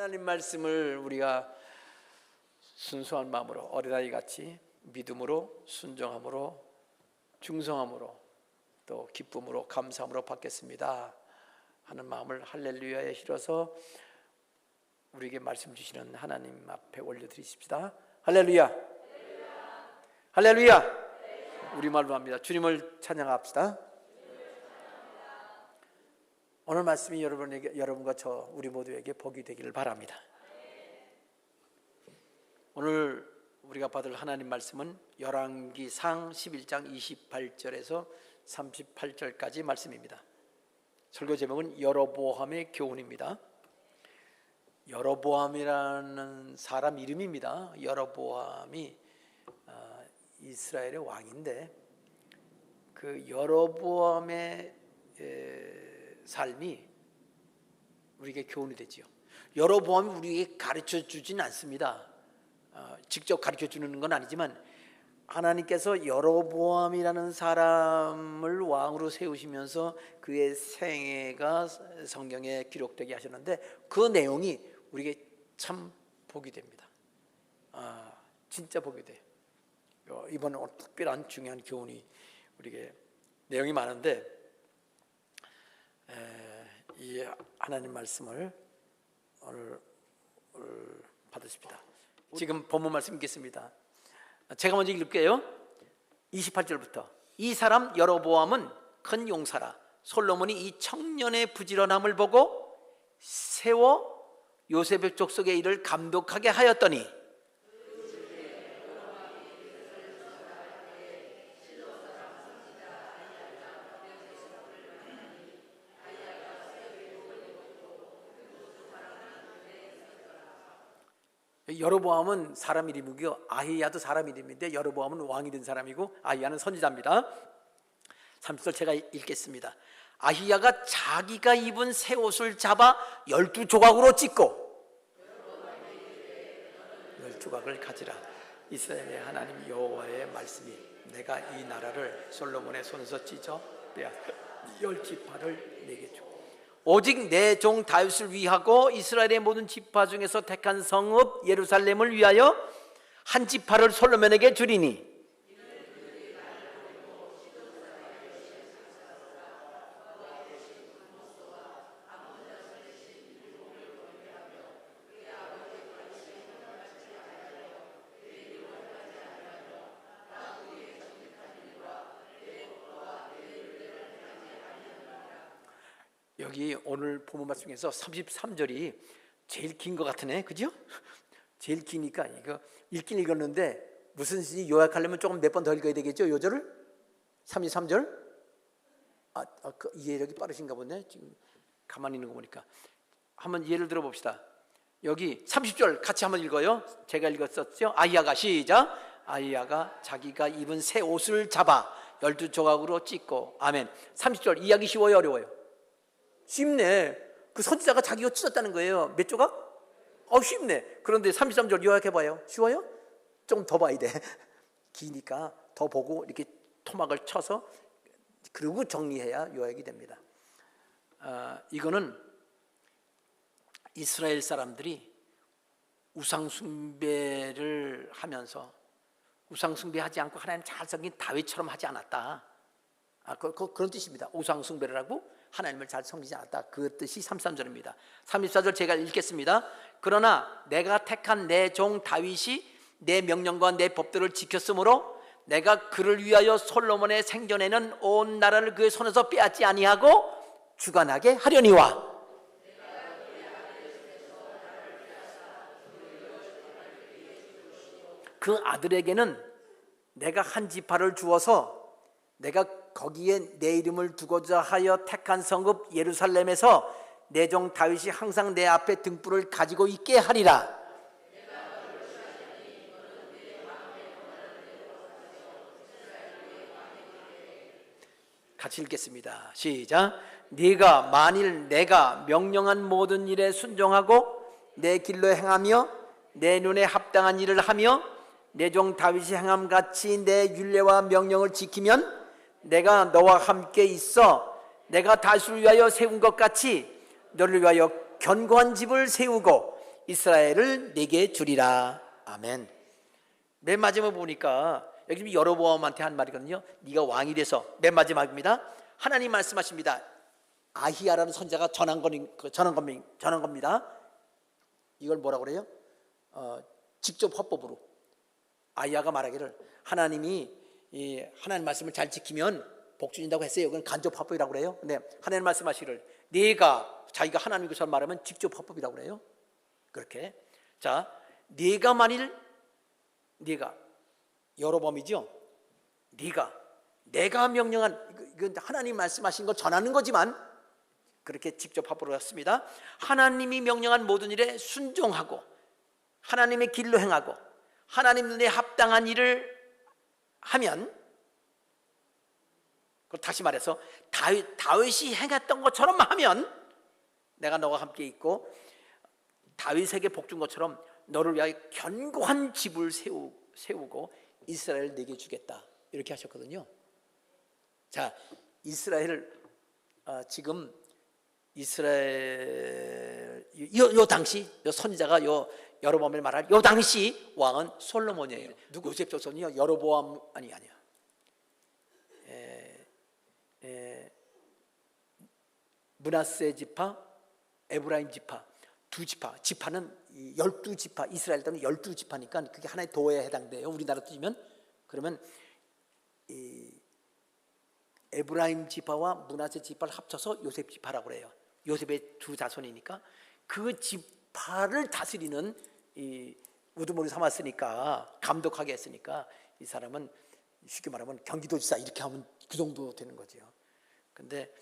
하나님 말씀을 우리가 순수한 마음으로 어린아이 같이 믿음으로, 순종함으로, 충성함으로, 또 기쁨으로, 감사함으로 받겠습니다 하는 마음을 할렐루야에 실어서 우리에게 말씀 주시는 하나님 앞에 올려드리십시다. 할렐루야, 할렐루야. 우리말로 합니다. 주님을 찬양합시다. 오늘 말씀이 여러분과 저 우리 모두에게 복이 되기를 바랍니다. 오늘 우리가 받을 하나님 말씀은 열왕기상 11장 28절에서 38절까지 말씀입니다. 설교 제목은 여로보암의 교훈입니다. 여로보암이라는 사람 이름입니다. 여로보암이 이스라엘의 왕인데 그 여로보암의 삶이 우리에게 교훈이 되지요. 여로보암이 우리에게 가르쳐 주진 않습니다. 직접 가르쳐 주는 건 아니지만 하나님께서 여로보암이라는 사람을 왕으로 세우시면서 그의 생애가 성경에 기록되게 하셨는데 그 내용이 우리에게 참 복이 됩니다. 진짜 복이 돼요. 이번에 특별한 중요한 교훈이 우리에게 내용이 많은데 이 하나님 말씀을 오늘 받으십니다. 지금 본문 말씀 읽겠습니다. 제가 먼저 읽을게요. 28절부터. 이 사람 여로보암은 큰 용사라. 솔로몬이 이 청년의 부지런함을 보고 세워 요셉의 족속의 일을 감독하게 하였더니 여로보암은 사람 이름이고요, 아히야도 사람 이름인데 여로보암은 왕이 된 사람이고 아히야는 선지자입니다. 30절 제가 읽겠습니다. 아히야가 자기가 입은 새 옷을 잡아 12조각으로 찢고 12조각을 가지라. 이스라엘의 하나님 여호와의 말씀이 내가 이 나라를 솔로몬의 손에서 찢어 빼앗아 10지파를 내게 주고 오직 내 종 다윗을 위하고 이스라엘의 모든 지파 중에서 택한 성읍 예루살렘을 위하여 한 지파를 솔로몬에게 주리니 여기 오늘 본문 말씀 중에서 33절이 제일 긴 것 같으네, 그죠? 제일 기니까 이거 읽긴 읽었는데 무슨 뜻인지 요약하려면 조금 몇 번 더 읽어야 되겠죠? 요 절을? 33절? 그 이해력이 빠르신가 보네. 지금 가만히 있는 거 보니까 한번 예를 들어 봅시다. 여기 30절 같이 한번 읽어요. 제가 읽었었죠? 아히야가 시작. 아히야가 자기가 입은 새 옷을 잡아 12조각으로 찢고 아멘. 30절 이해하기 쉬워요, 어려워요? 쉽네. 그 선지자가 자기 옷 찢었다는 거예요. 몇 조각? 쉽네. 그런데 33절 요약해봐요. 쉬워요? 좀 더 봐야 돼. 기니까 더 보고 이렇게 토막을 쳐서 그리고 정리해야 요약이 됩니다. 이거는 이스라엘 사람들이 우상숭배를 하면서 우상숭배하지 않고 하나님 잘 섬긴 다윗처럼 하지 않았다. 그런 뜻입니다. 우상숭배를 하고 하나님을 잘 섬기지 않았다. 그 뜻이 33절입니다. 34절 제가 읽겠습니다. 그러나 내가 택한 내 종 다윗이 내 명령과 내 법들을 지켰으므로 내가 그를 위하여 솔로몬의 생전에는 온 나라를 그의 손에서 빼앗지 아니하고 주관하게 하려니와 그 아들에게는 내가 한 지파를 주어서 내가 거기에 내 이름을 두고자 하여 택한 성읍 예루살렘에서 내 종 다윗이 항상 내 앞에 등불을 가지고 있게 하리라. 같이 읽겠습니다. 시작. 네가 만일 내가 명령한 모든 일에 순종하고 내 길로 행하며 내 눈에 합당한 일을 하며 내 종 다윗이 행함같이 내 율례와 명령을 지키면 내가 너와 함께 있어 내가 다윗을 위하여 세운 것 같이 너를 위하여 견고한 집을 세우고 이스라엘을 내게 주리라. 아멘. 맨 마지막 보니까 여기 지금 여로보암한테 한 말이거든요. 네가 왕이 돼서, 맨 마지막입니다. 하나님 말씀하십니다. 아히야라는 선자가 전한 겁니다. 이걸 뭐라고 그래요? 직접 화법으로 아히야가 말하기를 하나님이 하나님 말씀을 잘 지키면 복 주신다고 했어요. 그건 간접 화법이라고 그래요. 근데 하나님 말씀하시기를 자기가 하나님께서 말하면 직접 화법이라고 그래요. 그렇게. 자, 네가 여로보암이죠. 내가 명령한, 이건 하나님 말씀하신 걸 전하는 거지만 그렇게 직접 화법으로 했습니다. 하나님이 명령한 모든 일에 순종하고 하나님의 길로 행하고 하나님 눈에 합당한 일을 하면, 다시 말해서 다윗이 행했던 것처럼 하면 내가 너와 함께 있고 다윗에게 복 준 것처럼 너를 위하여 견고한 집을 세우고 이스라엘을 내게 주겠다, 이렇게 하셨거든요. 자, 이스라엘을 지금 이스라엘 요 당시 요 선지자가 여로보암을 말할 요 당시 왕은 솔로몬이에요. 누구? 요셉 조선이요. 여로보암 아니야. 므낫세 지파, 에브라임 지파, 두 지파는 12지파, 이스라엘 때는 12지파니까 그게 하나의 도에 해당돼요. 우리나라 따지면. 그러면 이 에브라임 지파와 므낫세 지파를 합쳐서 요셉 지파라고 그래요. 요셉의 두 자손이니까 그 지파를 다스리는 이 우두머리 삼았으니까, 감독하게 했으니까 이 사람은 쉽게 말하면 경기도지사 이렇게 하면 그 정도 되는 거죠. 근데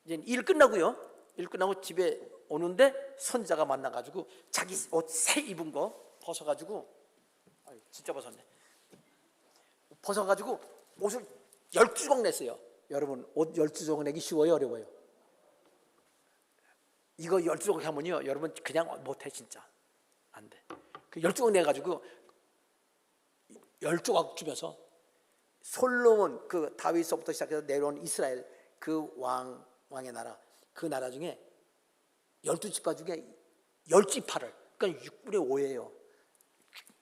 이제 일 끝나고 집에 오는데 선자가 만나가지고 자기 옷 새 입은 거 벗어가지고, 진짜 벗어가지고 옷을 12조각 냈어요. 여러분, 옷 12조각 내기 쉬워요, 어려워요? 이거 12조각 하면요, 여러분 그냥 못해. 진짜 안 돼. 그 12조각 내가지고 10조각 주면서 솔로몬, 그 다윗서부터 시작해서 내려온 이스라엘 그 왕의 나라, 그 나라 중에 12지파 중에 10지파를, 그러니까 6분의 5예요.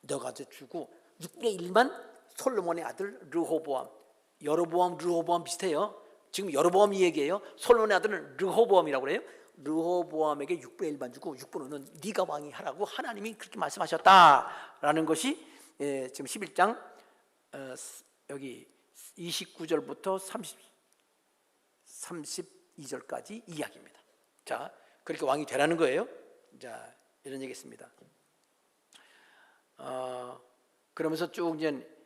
너가 주고 6분의 1만 솔로몬의 아들 르호보암. 여로보암, 르호보암 비슷해요. 지금 여로보암 얘기예요. 솔로몬의 아들은 르호보암이라고 그래요. 르호보암에게 6분의 1만 주고 6분의 5는 네가 왕이 하라고 하나님이 그렇게 말씀하셨다라는 것이 지금 11장 여기 29절부터 32절까지 이야기입니다. 자, 그렇게 왕이 되라는 거예요. 자, 이런 얘기했습니다. 그러면서 쭉 이제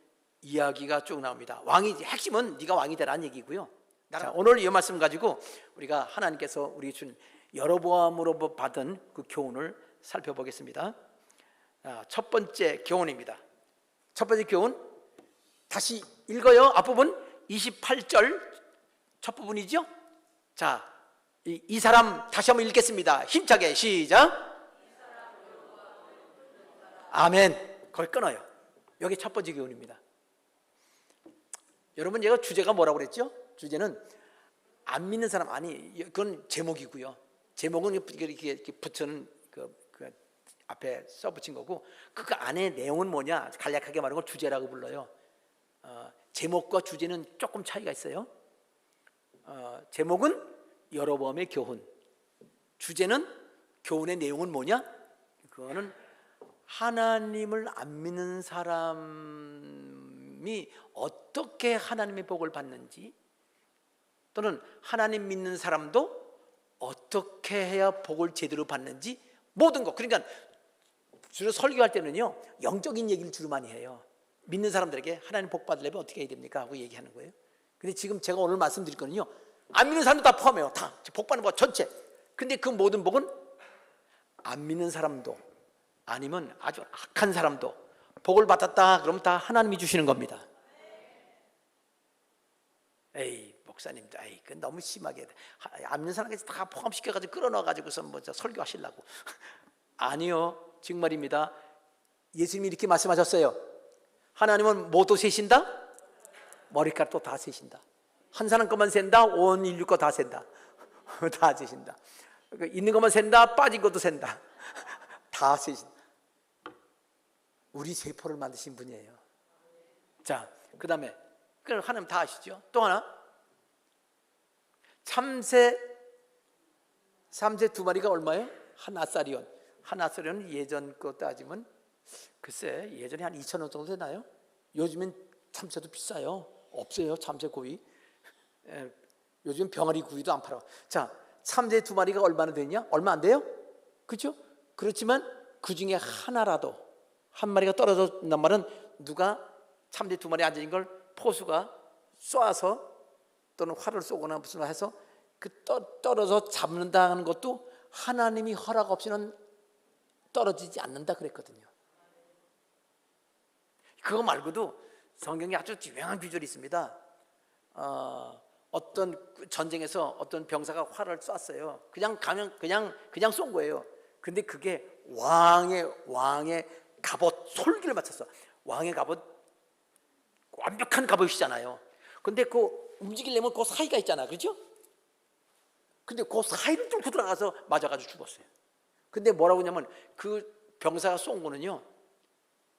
이야기가 쭉 나옵니다. 핵심은 네가 왕이 되라는 얘기고요. 자, 오늘 이 말씀 가지고 우리가 하나님께서 우리 준 여로보암으로 받은 그 교훈을 살펴보겠습니다. 첫 번째 교훈입니다. 첫 번째 교훈 다시 읽어요. 앞부분 28절 첫 부분이죠. 자, 이 사람 다시 한번 읽겠습니다. 힘차게 시작. 아멘. 거기 끊어요. 여기 첫 번째 교훈입니다. 여러분, 제가 주제가 뭐라고 그랬죠? 주제는 안 믿는 사람, 그건 제목이고요. 제목은 이렇게 붙여는 그 앞에 써붙인 거고, 그 안에 내용은 뭐냐, 간략하게 말하는 걸 주제라고 불러요. 제목과 주제는 조금 차이가 있어요. 제목은 여로보암의 교훈, 주제는 교훈의 내용은 뭐냐? 그거는 하나님을 안 믿는 사람이 어떻게 하나님의 복을 받는지, 또는 하나님 믿는 사람도 어떻게 해야 복을 제대로 받는지, 모든 것. 그러니까 주로 설교할 때는요, 영적인 얘기를 주로 많이 해요. 믿는 사람들에게 하나님 복 받으려면 어떻게 해야 됩니까? 하고 얘기하는 거예요. 근데 지금 제가 오늘 말씀드릴 거는요, 안 믿는 사람도 다 포함해요. 다 복 받는 것 전체. 근데 그 모든 복은 안 믿는 사람도 아니면 아주 악한 사람도 복을 받았다 그러면 다 하나님이 주시는 겁니다. 에이, 목사님들, 그 너무 심하게 안 믿는 사람에게 다 포함시켜가지고 끌어넣어가지고서 뭐 설교하시려고. 아니요, 정말입니다. 예수님이 이렇게 말씀하셨어요. 하나님은 뭐도 세신다? 머리카락도 다 세신다. 한 사람 것만 센다? 온 인류 거 다 센다. 다 세신다. 그러니까 있는 것만 샌다, 빠진 것도 샌다. 다 세신. 우리 세포를 만드신 분이에요. 자, 그 다음에 그걸 하나님 다 아시죠? 또 하나, 참새 두 마리가 얼마예요? 하나사리온. 하나사리온 예전 거 따지면 글쎄 예전에 한 2,000원 정도 되나요? 요즘엔 참새도 비싸요. 없어요, 참새 구이. 요즘 병아리 구이도 안 팔아. 자, 참새 두 마리가 얼마나 되냐? 얼마 안 돼요? 그렇죠? 그렇지만 그 중에 하나라도, 한 마리가 떨어졌단 말은 누가 참새 두 마리 앉아있는 걸 포수가 쏴서 또는 활을 쏘거나 무슨 해서 그 떨어져 잡는다는 것도 하나님이 허락 없이는 떨어지지 않는다 그랬거든요. 그거 말고도 성경에 아주 유명한 비절이 있습니다. 어떤 전쟁에서 어떤 병사가 활을 쐈어요. 그냥 쏜 거예요. 근데 그게 왕의 갑옷 솔기를 맞췄어. 왕의 갑옷 완벽한 갑옷이잖아요. 근데 그 움직이려면 그 사이가 있잖아, 그렇죠? 근데 그 사이를 뚫고 들어가서 맞아가지고 죽었어요. 근데 뭐라고 하냐면 그 병사가 쏜 거는요,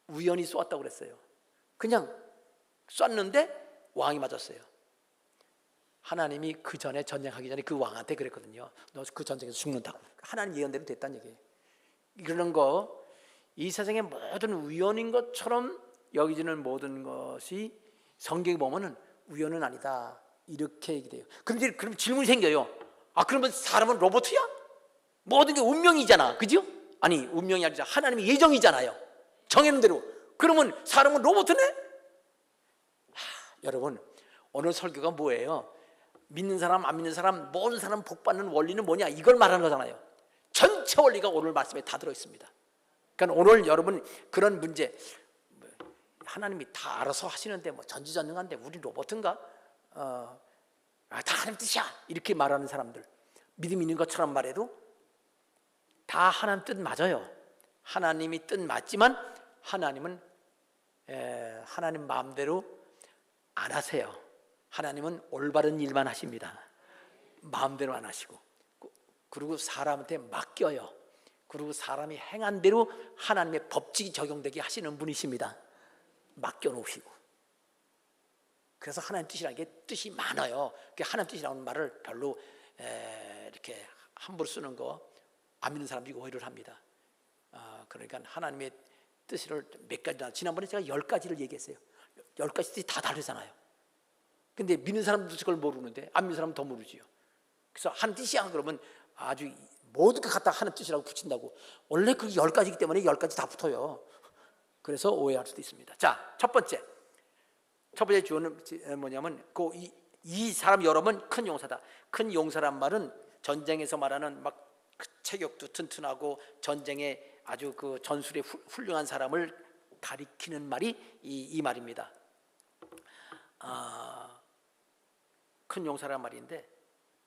우연히 쏘았다고 그랬어요. 그냥 쐈는데 왕이 맞았어요. 하나님이 그 전에 전쟁하기 전에 그 왕한테 그랬거든요. 너 그 전쟁에서 죽는다고. 하나님 예언대로 됐다는 얘기예요. 이런 거, 이 세상의 모든 우연인 것처럼 여기지는 모든 것이 성경에 보면은 우연은 아니다, 이렇게 얘기돼요. 그런데 그럼 질문이 생겨요. 그러면 사람은 로봇이야? 모든 게 운명이잖아, 그죠? 아니, 운명이 아니라 하나님의 예정이잖아요. 정해놓은 대로. 그러면 사람은 로봇이네? 여러분, 오늘 설교가 뭐예요? 믿는 사람, 안 믿는 사람, 모든 사람 복 받는 원리는 뭐냐, 이걸 말하는 거잖아요. 전체 원리가 오늘 말씀에 다 들어있습니다. 그러니까 오늘 여러분 그런 문제, 하나님이 다 알아서 하시는데 뭐 전지전능한데 우리 로봇인가? 다 하나님 뜻이야, 이렇게 말하는 사람들, 믿음 있는 것처럼 말해도 다 하나님 뜻 맞아요. 하나님이 뜻 맞지만 하나님은 하나님 마음대로 안 하세요. 하나님은 올바른 일만 하십니다. 마음대로 안 하시고, 그리고 사람한테 맡겨요. 그리고 사람이 행한 대로 하나님의 법칙이 적용되게 하시는 분이십니다. 맡겨놓으시고. 그래서 하나님 뜻이라는 게 뜻이 많아요. 하나님 뜻이라는 말을 별로 이렇게 함부로 쓰는 거 안 믿는 사람들이 오해를 합니다. 그러니까 하나님의 뜻을 몇 가지나, 지난번에 제가 10가지를 얘기했어요. 10가지 뜻이 다 다르잖아요. 근데 믿는 사람도 그걸 모르는데 안 믿는 사람은 더 모르지요. 그래서 하나님 뜻이야 그러면 아주 모든 것 갖다 하나님 뜻이라고 붙인다고. 원래 그 10가지이기 때문에 10가지 다 붙어요. 그래서 오해할 수도 있습니다. 자, 첫 번째 주어는 뭐냐면 이 사람 여러분 큰 용사다. 큰 용사란 말은 전쟁에서 말하는 막 체격도 튼튼하고 전쟁에 아주 그 전술에 훌륭한 사람을 가리키는 말이 이 말입니다. 큰 용사란 말인데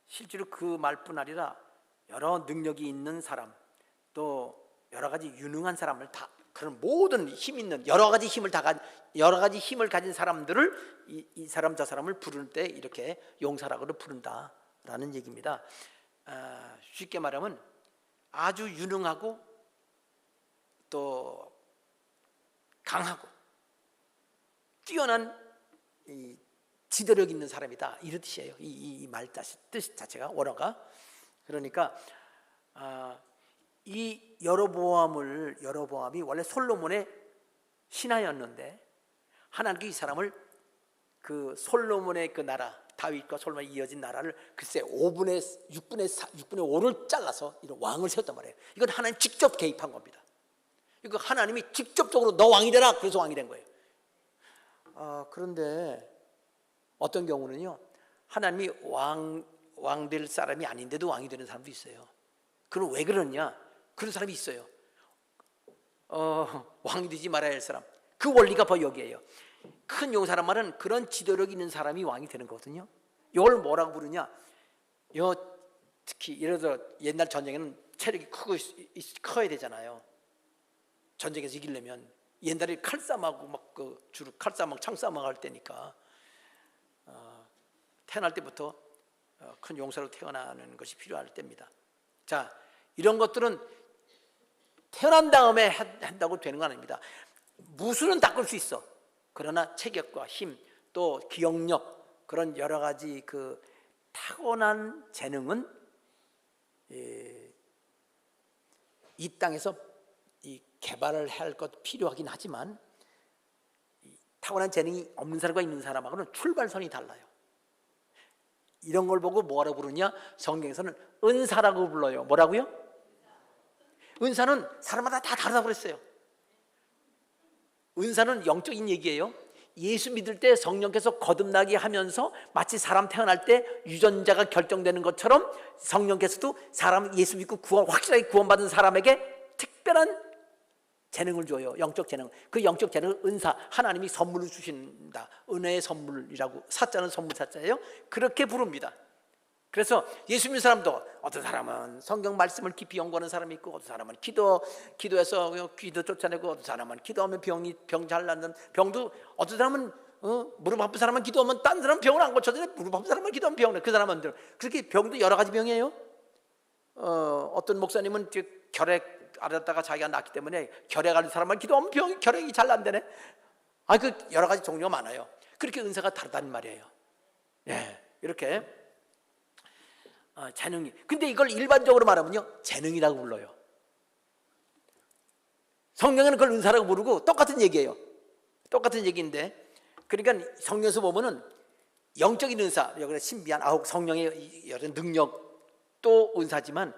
실제로 그 말뿐 아니라 여러 능력이 있는 사람, 또 여러 가지 유능한 사람을 다, 그런 모든 힘 있는 여러 가지 힘을 가진 사람들을 이 사람 저 사람을 부를 때 이렇게 용사라고 부른다라는 얘기입니다. 쉽게 말하면 아주 유능하고 또 강하고 뛰어난 지도력 있는 사람이다, 이런 뜻이에요. 이 말 뜻 자체가, 원어가. 그러니까 이 여로보암이 원래 솔로몬의 신하였는데 하나님께 이 사람을 그 솔로몬의 그 나라, 다윗과 솔로몬이 이어진 나라를 글쎄 6분의 5를 잘라서 이런 왕을 세웠단 말이에요. 이건 하나님 직접 개입한 겁니다. 이거 하나님이 직접적으로 너 왕이 되라, 그래서 왕이 된 거예요. 그런데 어떤 경우는요, 하나님이 왕 될 사람이 아닌데도 왕이 되는 사람도 있어요. 그럼 왜 그러냐? 그런 사람이 있어요. 왕이 되지 말아야 할 사람. 그 원리가 바로 여기에요. 큰 용사란 말은 그런 지도력 있는 사람이 왕이 되는 거거든요. 이걸 뭐라고 부르냐? 특히 예를 들어 옛날 전쟁에는 체력이 커야 되잖아요. 전쟁에서 이기려면 옛날에 칼싸움하고 막 주로 칼싸움하고 창싸움하고 할 때니까 태어날 때부터 큰 용사로 태어나는 것이 필요할 때입니다. 자, 이런 것들은 태어난 다음에 한다고 되는 건 아닙니다. 무술은 닦을 수 있어. 그러나 체격과 힘, 또 기억력, 그런 여러 가지 그 타고난 재능은 이 땅에서 이 개발을 할 것 필요하긴 하지만 타고난 재능이 없는 사람과 있는 사람하고는 출발선이 달라요. 이런 걸 보고 뭐라고 부르냐? 성경에서는 은사라고 불러요. 뭐라고요? 은사는 사람마다 다 다르다고 그랬어요. 은사는 영적인 얘기예요. 예수 믿을 때 성령께서 거듭나게 하면서 마치 사람 태어날 때 유전자가 결정되는 것처럼 성령께서도 사람 예수 믿고 확실하게 구원받은 사람에게 특별한 재능을 줘요. 영적 재능. 그 영적 재능을 은사, 하나님이 선물로 주신다. 은혜의 선물이라고, 사자는 선물 사자예요. 그렇게 부릅니다. 그래서 예수 믿는 사람도 어떤 사람은 성경 말씀을 깊이 연구하는 사람이 있고, 어떤 사람은 기도해서 기도 쫓아내고, 어떤 사람은 기도하면 병 잘 낫는, 병도 어떤 사람은 무릎 아픈 사람은 기도하면 딴 사람은 병을 안 고쳐주는데 무릎 아픈 사람은 기도하면 병 나. 그 사람은 그렇게 병도 여러 가지 병이에요. 어떤 목사님은 결핵 앓았다가 자기가 낫기 때문에 결핵 앓은 사람만 기도하면 결핵이 잘 난다네. 그 여러 가지 종류가 많아요. 그렇게 은사가 다르다는 말이에요. 예, 이렇게 재능이. 근데 이걸 일반적으로 말하면요, 재능이라고 불러요. 성경에는 그걸 은사라고 부르고 똑같은 얘기예요. 똑같은 얘기인데, 그러니까 성경에서 보면은 영적인 은사, 여기 신비한 성령의 여러 능력도 은사지만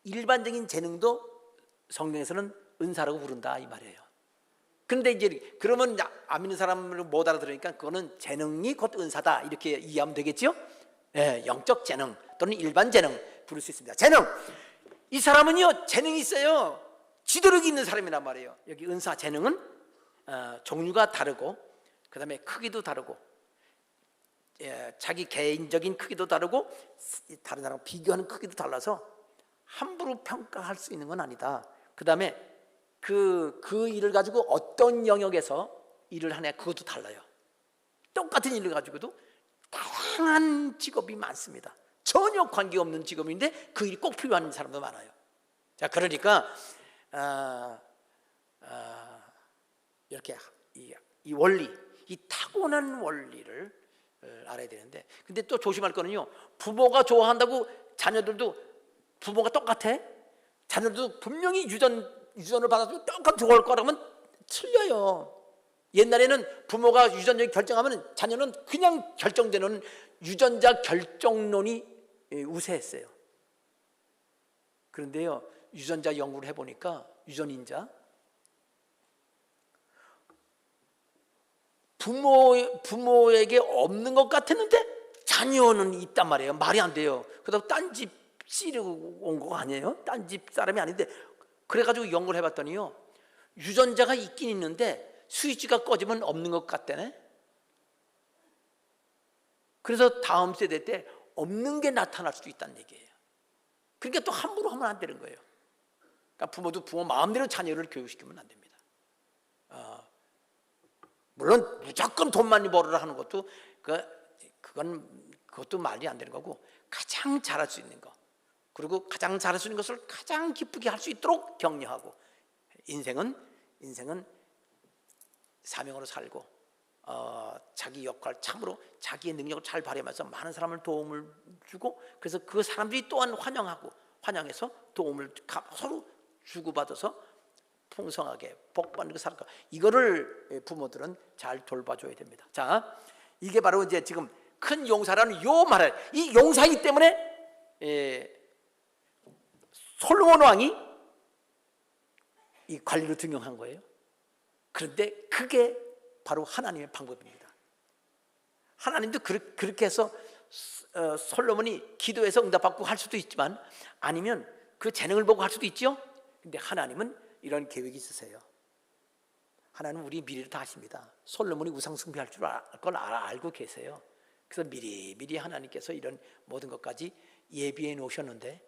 일반적인 재능도 성경에서는 은사라고 부른다 이 말이에요. 그런데 이제 그러면 안 믿는 사람을 못 알아들으니까 그거는 재능이 곧 은사다 이렇게 이해하면 되겠죠? 예, 영적 재능 또는 일반 재능 부를 수 있습니다. 재능, 이 사람은요 재능이 있어요. 지도력이 있는 사람이란 말이에요. 여기 은사 재능은 종류가 다르고, 그 다음에 크기도 다르고, 자기 개인적인 크기도 다르고, 다른 사람과 비교하는 크기도 달라서 함부로 평가할 수 있는 건 아니다. 그 다음에 그 일을 가지고 어떤 영역에서 일을 하냐 그것도 달라요. 똑같은 일을 가지고도 다양한 직업이 많습니다. 전혀 관계없는 직업인데 그 일이 꼭 필요한 사람도 많아요. 자, 그러니까 이렇게 이 원리, 이 타고난 원리를 알아야 되는데, 근데 또 조심할 거는요, 부모가 좋아한다고 자녀들도 부모가 똑같아? 자녀들도 분명히 유전을 받아서 똑같이 좋아할 거라면 틀려요. 옛날에는 부모가 유전적인 결정하면 자녀는 그냥 결정되는 유전자 결정론이 우세했어요. 그런데요, 유전자 연구를 해보니까 유전인자 부모에게 없는 것 같았는데 자녀는 있단 말이에요. 말이 안 돼요. 그러다 딴 집 씨르고 온 거 아니에요? 딴 집 사람이 아닌데. 그래가지고 연구를 해봤더니요, 유전자가 있긴 있는데 스위치가 꺼지면 없는 것 같다네. 그래서 다음 세대 때 없는 게 나타날 수도 있다는 얘기예요. 그러니까 또 함부로 하면 안 되는 거예요. 그러니까 부모도 부모 마음대로 자녀를 교육시키면 안 됩니다. 물론 무조건 돈 많이 벌으라 하는 것도 그것도 말이 안 되는 거고, 가장 잘할 수 있는 거, 그리고 가장 잘할 수 있는 것을 가장 기쁘게 할 수 있도록 격려하고, 인생은 사명으로 살고 자기 역할, 참으로 자기의 능력을 잘 발휘하면서 많은 사람을 도움을 주고, 그래서 그 사람들이 또한 환영해서 도움을 서로 주고받아서 풍성하게 복받는 그 살까, 이거를 부모들은 잘 돌봐줘야 됩니다. 자, 이게 바로 이제 지금 큰 용사라는 요 말을, 이 용사이기 때문에 솔로몬 왕이 이 관리로 등용한 거예요. 그런데 그게 바로 하나님의 방법입니다. 하나님도 그렇게 해서 솔로몬이 기도해서 응답받고 할 수도 있지만, 아니면 그 재능을 보고 할 수도 있죠. 근데 하나님은 이런 계획이 있으세요. 하나님은 우리 미래를 다 아십니다. 솔로몬이 우상 숭배할 걸 알고 계세요. 그래서 미리 하나님께서 이런 모든 것까지 예비해 놓으셨는데,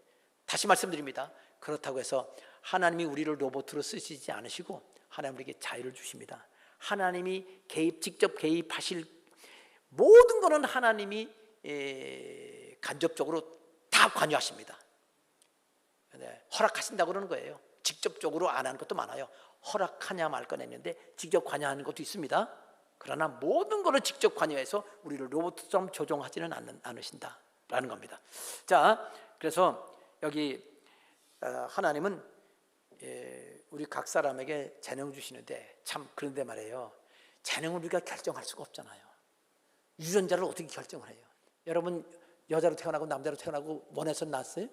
다시 말씀드립니다. 그렇다고 해서 하나님이 우리를 로봇으로 쓰시지 않으시고 하나님 우리에게 자유를 주십니다. 하나님이 직접 개입하실 모든 것은 하나님이 간접적으로 다 관여하십니다. 네, 허락하신다고 그러는 거예요. 직접적으로 안 하는 것도 많아요. 허락하냐 말 거냐 했는데 직접 관여하는 것도 있습니다. 그러나 모든 것을 직접 관여해서 우리를 로봇처럼 조종하지는 않으신다라는 겁니다. 자, 그래서 여기 하나님은 우리 각 사람에게 재능 주시는데, 참 그런데 말이에요, 재능을 우리가 결정할 수가 없잖아요. 유전자를 어떻게 결정을 해요? 여러분 여자로 태어나고 남자로 태어나고 원해서 낳았어요?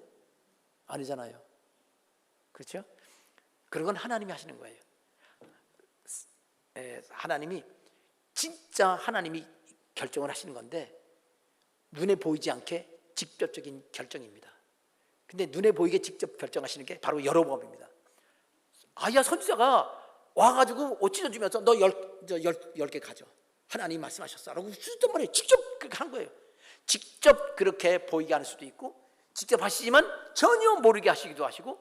아니잖아요. 그렇죠? 그런 건 하나님이 하시는 거예요. 하나님이 진짜 하나님이 결정을 하시는 건데 눈에 보이지 않게 직접적인 결정입니다. 근데 눈에 보이게 직접 결정하시는 게 바로 여로보암입니다. 아야 선지자가 와가지고 옷 찢어주면서 너 10개 가져, 하나님 말씀하셨어 라고 주셨단 말이에요. 직접 그렇게 한 거예요. 직접 그렇게 보이게 하는 수도 있고, 직접 하시지만 전혀 모르게 하시기도 하시고,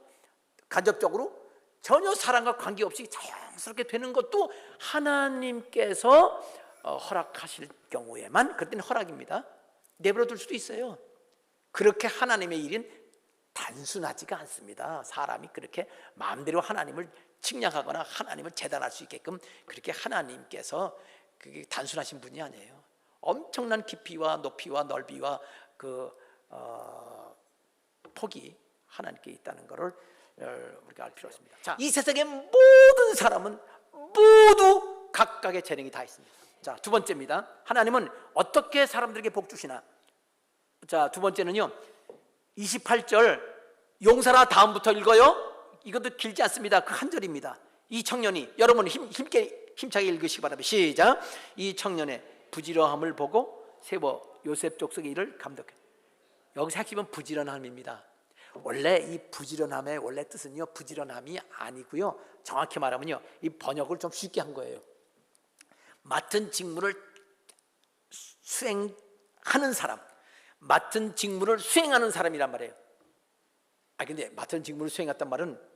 간접적으로 전혀 사람과 관계없이 자연스럽게 되는 것도 하나님께서 허락하실 경우에만, 그때는 허락입니다. 내버려 둘 수도 있어요. 그렇게 하나님의 일은 단순하지가 않습니다. 사람이 그렇게 마음대로 하나님을 측량하거나 하나님을 재단할 수 있게끔 그렇게 하나님께서 그게 단순하신 분이 아니에요. 엄청난 깊이와 높이와 넓이와 그 폭이 하나님께 있다는 것을 우리가 알 필요가 있습니다. 자, 이 세상의 모든 사람은 모두 각각의 재능이 다 있습니다. 자, 두 번째입니다. 하나님은 어떻게 사람들에게 복 주시나? 자, 두 번째는요, 28절 용사라 다음부터 읽어요. 이것도 길지 않습니다. 그 한 절입니다. 이 청년이, 여러분 힘차게 읽으시기 바랍니다. 시작. 이 청년의 부지런함을 보고 세워 요셉 족속의 일을 감독해. 여기서 핵심은 부지런함입니다. 원래 이 부지런함의 원래 뜻은요, 부지런함이 아니고요, 정확히 말하면요, 이 번역을 좀 쉽게 한 거예요. 맡은 직무를 수행하는 사람, 맡은 직무를 수행하는 사람이란 말이에요. 근데 맡은 직무를 수행했단 말은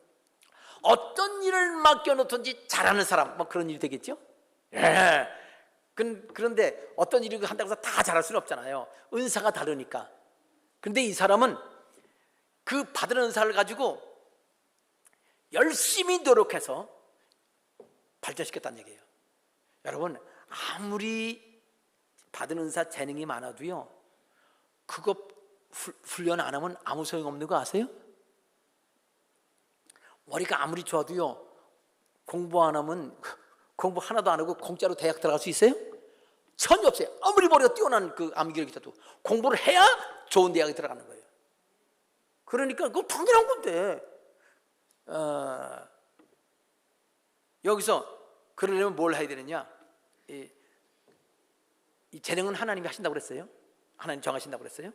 어떤 일을 맡겨놓든지 잘하는 사람, 뭐 그런 일이 되겠죠? 예. 그런데 어떤 일을 한다고 해서 다 잘할 수는 없잖아요. 은사가 다르니까. 그런데 이 사람은 그 받은 은사를 가지고 열심히 노력해서 발전시켰다는 얘기예요. 여러분, 아무리 받은 은사 재능이 많아도요, 그거 훈련 안 하면 아무 소용없는 거 아세요? 머리가 아무리 좋아도요, 공부 안 하면, 공부 하나도 안 하고 공짜로 대학 들어갈 수 있어요? 전혀 없어요. 아무리 머리가 뛰어난 그 암기력이 있어도 공부를 해야 좋은 대학에 들어가는 거예요. 그러니까 그거 당연한 건데, 여기서 그러려면 뭘 해야 되느냐? 이 재능은 하나님이 하신다고 그랬어요. 하나님 정하신다고 그랬어요.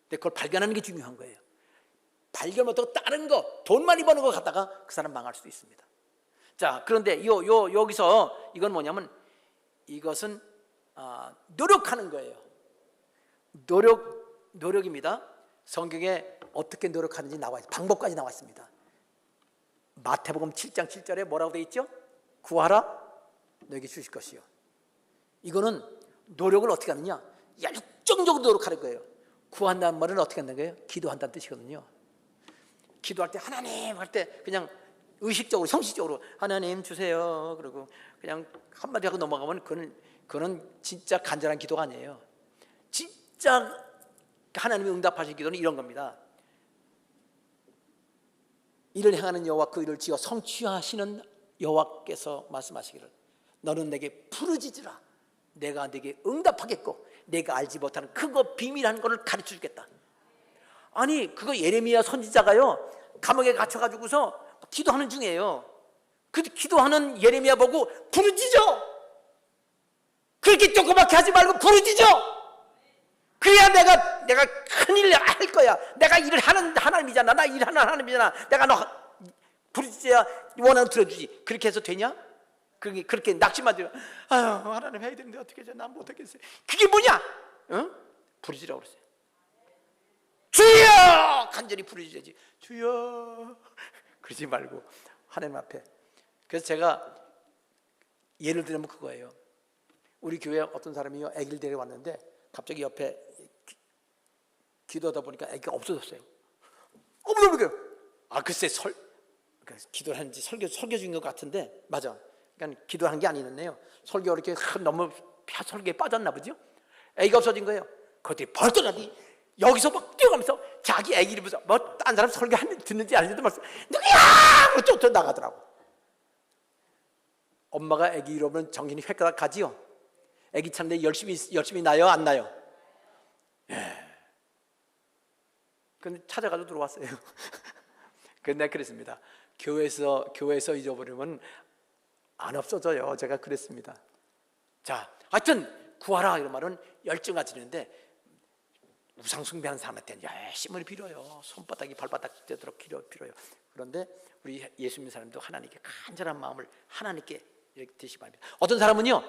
근데 그걸 발견하는 게 중요한 거예요. 발견 못하고 다른 거, 돈 많이 버는 거 갖다가 그 사람 망할 수도 있습니다. 자, 그런데 여기서 이건 뭐냐면, 이것은 노력하는 거예요. 노력입니다. 성경에 어떻게 노력하는지 나와 있어요. 방법까지 나와 있습니다. 마태복음 7장 7절에 뭐라고 되어 있죠? 구하라 너에게 주실 것이요. 이거는 노력을 어떻게 하느냐? 열정적으로 노력하는 거예요. 구한다는 말은 어떻게 한다는 거예요? 기도한다는 뜻이거든요. 기도할 때 하나님 할 때 그냥 의식적으로, 형식적으로 하나님 주세요 그리고 그냥 한마디 하고 넘어가면 그거는 진짜 간절한 기도가 아니에요. 진짜 하나님이 응답하실 기도는 이런 겁니다. 이를 행하는 여호와 그 일을 지어 성취하시는 여호와께서 말씀하시기를 너는 내게 부르짖으라 내가 네게 응답하겠고 내가 알지 못하는 그거 비밀한 것을 가르쳐 주겠다. 아니, 그거 예레미야 선지자가요, 감옥에 갇혀가지고서 기도하는 중이에요. 그 기도하는 예레미야 보고 부르짖어. 그렇게 조그맣게 하지 말고 부르짖어. 그래야 내가 큰일 할 거야. 내가 일을 하는 하나님이잖아. 나 일하는 하나님이잖아. 내가 너 부르짖어야 원하는 들어주지. 그렇게 해서 되냐? 그렇게 낙심만 들어. 아유, 하나님 해야 되는데 어떻게 해서 난 못하겠어요. 그게 뭐냐? 응? 부르짖으라고 그랬어요. 주여! 간절히 부르짖어야지. 주여! 그러지 말고 하나님 앞에. 그래서 제가 예를 들면 그거예요. 우리 교회 어떤 사람이 아기를 데려왔는데 갑자기 옆에 기도하다 보니까 아기가 없어졌어요. 없어졌어요. 글쎄 기도를 하는지 설교 중인 것 같은데 맞아. 그러니까 기도한 게 아니었네요. 설교 이렇게 너무 설교에 빠졌나 보죠. 애기가 없어진 거예요. 그것들이 벌떡하니 여기서 막 뛰어가면서 자기 애기 이름에서 뭐 딴 사람 설교 듣는지 아닌지도 말씀 누구야! 뭐 쫓아 나가더라고. 엄마가 애기 이러면 정신이 획가닥 가지요. 애기 찾는데 열심히 나요, 안 나요? 예. 근데 찾아가지고 들어왔어요. 근데 그랬습니다. 교회에서 잊어버리면 안 없어져요. 제가 그랬습니다. 자, 하여튼 구하라 이런 말은 열정 가지는데 우상 숭배하는 사람한테는 열심히 빌어요. 손바닥이 발바닥 되도록 빌어요. 그런데 우리 예수 믿는 사람도 하나님께 간절한 마음을 하나님께 이렇게 드시기 바랍니다. 어떤 사람은요,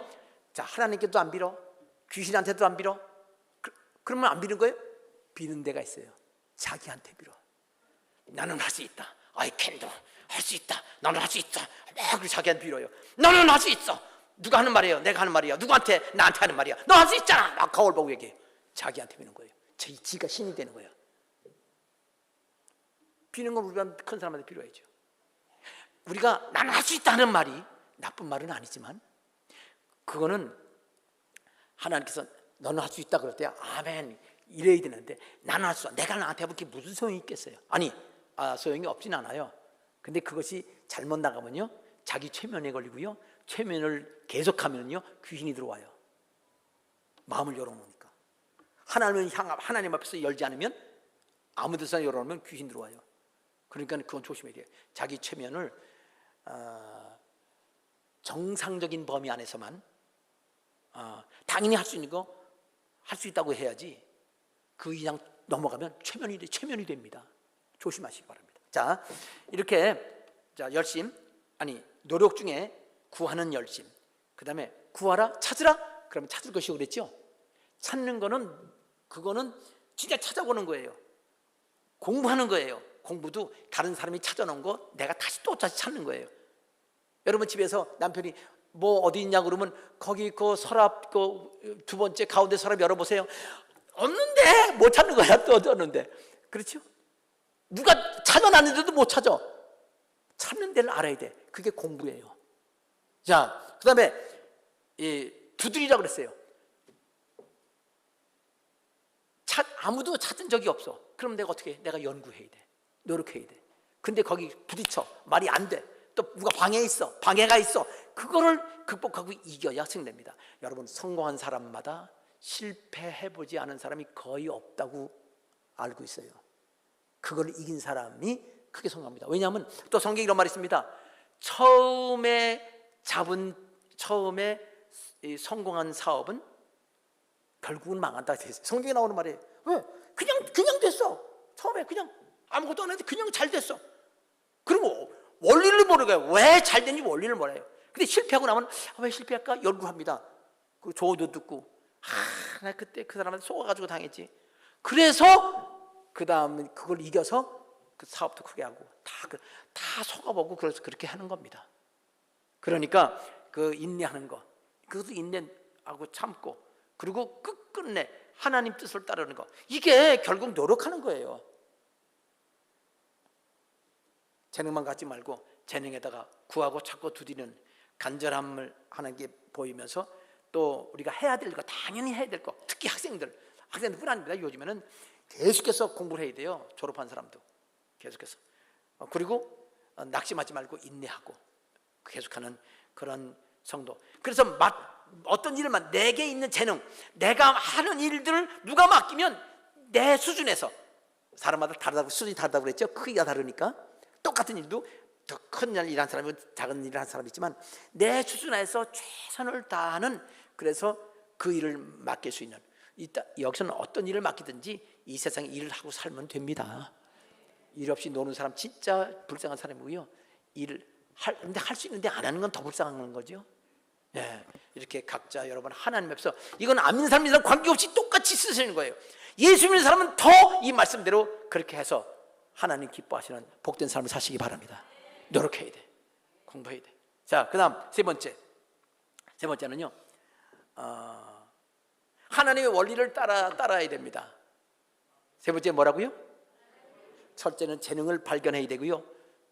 자 하나님께도 안 빌어, 귀신한테도 안 빌어. 그러면 안 비는 거예요? 비는 데가 있어요. 자기한테 빌어. 나는 할 수 있다. I can do. 할 수 있다. 나는 할 수 있다. 막 자기한테 빌어요. 너는 할 수 있어. 누가 하는 말이에요? 내가 하는 말이야. 누구한테? 나한테 하는 말이야. 너 할 수 있잖아. 막 거울 보고 얘기해. 자기한테 비는 거예요. 지가 신이 되는 거예요. 비는 건 우리가 큰 사람한테 빌어야죠. 우리가 나는 할 수 있다는 말이 나쁜 말은 아니지만 그거는 하나님께서 너는 할 수 있다 그럴 때 아멘 이래야 되는데 나는 할 수 없다. 내가 나한테 해볼 게 무슨 소용이 있겠어요? 아니 소용이 없진 않아요. 근데 그것이 잘못 나가면요 자기 최면에 걸리고요 최면을 계속하면요 귀신이 들어와요. 마음을 열어놓으니까 하나님 앞에서 열지 않으면 아무 데서나 열어놓으면 귀신 들어와요. 그러니까 그건 조심해야 돼요. 자기 최면을 정상적인 범위 안에서만 당연히 할 수 있는 거 할 수 있다고 해야지 그 이상 넘어가면 최면이 됩니다. 조심하시기 바랍니다. 자 이렇게 노력 중에 구하는 열심, 그 다음에 구하라 찾으라 그러면 찾을 것이고 그랬죠. 찾는 거는 그거는 진짜 찾아보는 거예요. 공부하는 거예요. 공부도 다른 사람이 찾아놓은 거 내가 다시 찾는 거예요. 여러분 집에서 남편이 뭐 어디 있냐 그러면 거기 그 서랍 그 두 번째 가운데 서랍 열어보세요. 없는데 못 찾는 거야. 또 없는데. 그렇죠? 누가 찾아놨는데도 못 찾아. 찾는 데를 알아야 돼. 그게 공부예요. 자, 그 다음에 두드리라고 그랬어요. 아무도 찾은 적이 없어. 그럼 내가 어떻게 해? 내가 연구해야 돼. 노력해야 돼. 근데 거기 부딪혀. 말이 안 돼. 또 누가 방해가 있어. 그거를 극복하고 이겨야 승리됩니다. 여러분 성공한 사람마다 실패해보지 않은 사람이 거의 없다고 알고 있어요. 그걸 이긴 사람이 크게 성공합니다. 왜냐하면 또 성경에 이런 말이 있습니다. 처음에 성공한 사업은 결국은 망한다. 성경에 나오는 말이에요. 왜? 그냥 됐어. 처음에 그냥 아무것도 안 했는데 그냥 잘 됐어. 그리고 원리를 모르는 거예요. 왜 잘 됐는지 원리를 몰라요. 근데 실패하고 나면 왜 실패할까? 연구합니다. 그 조언도 듣고 나 그때 그 사람한테 속아가지고 당했지. 그래서 그 다음에 그걸 이겨서 그 사업도 크게 하고 다 속아보고 그래서 그렇게 하는 겁니다. 그러니까 그 인내하는 거, 그것도 인내하고 참고 그리고 끝끝내 하나님 뜻을 따르는 거, 이게 결국 노력하는 거예요. 재능만 갖지 말고 재능에다가 구하고 찾고 두드리는 간절함을 하는 게 보이면서 또 우리가 해야 될 거, 당연히 해야 될 거, 특히 학생들뿐 아닙니다. 요즘에는 계속해서 공부를 해야 돼요. 졸업한 사람도 계속해서. 그리고 낙심하지 말고 인내하고 계속하는 그런 성도. 그래서 어떤 일만 내게 있는 재능, 내가 하는 일들을 누가 맡기면 내 수준에서, 사람마다 다르다고, 수준이 다르다고 그랬죠. 크기가 다르니까 똑같은 일도 더 큰 일을 한 사람이고 작은 일을 한 사람이 있지만 내 수준에서 최선을 다하는, 그래서 그 일을 맡길 수 있는, 여기서는 어떤 일을 맡기든지 이 세상에 일을 하고 살면 됩니다. 일 없이 노는 사람 진짜 불쌍한 사람이고요. 근데 할 수 있는데 안 하는 건 더 불쌍한 거죠. 네, 이렇게 각자 여러분 하나님 앞에서, 이건 안 믿는 사람이랑 관계없이 똑같이 쓰시는 거예요. 예수 믿는 사람은 더 이 말씀대로 그렇게 해서 하나님 기뻐하시는 복된 삶을 사시기 바랍니다. 노력해야 돼. 공부해야 돼. 자, 그 다음 세 번째는요, 하나님의 원리를 따라야 됩니다. 세 번째 뭐라고요? 첫째는 재능을 발견해야 되고요.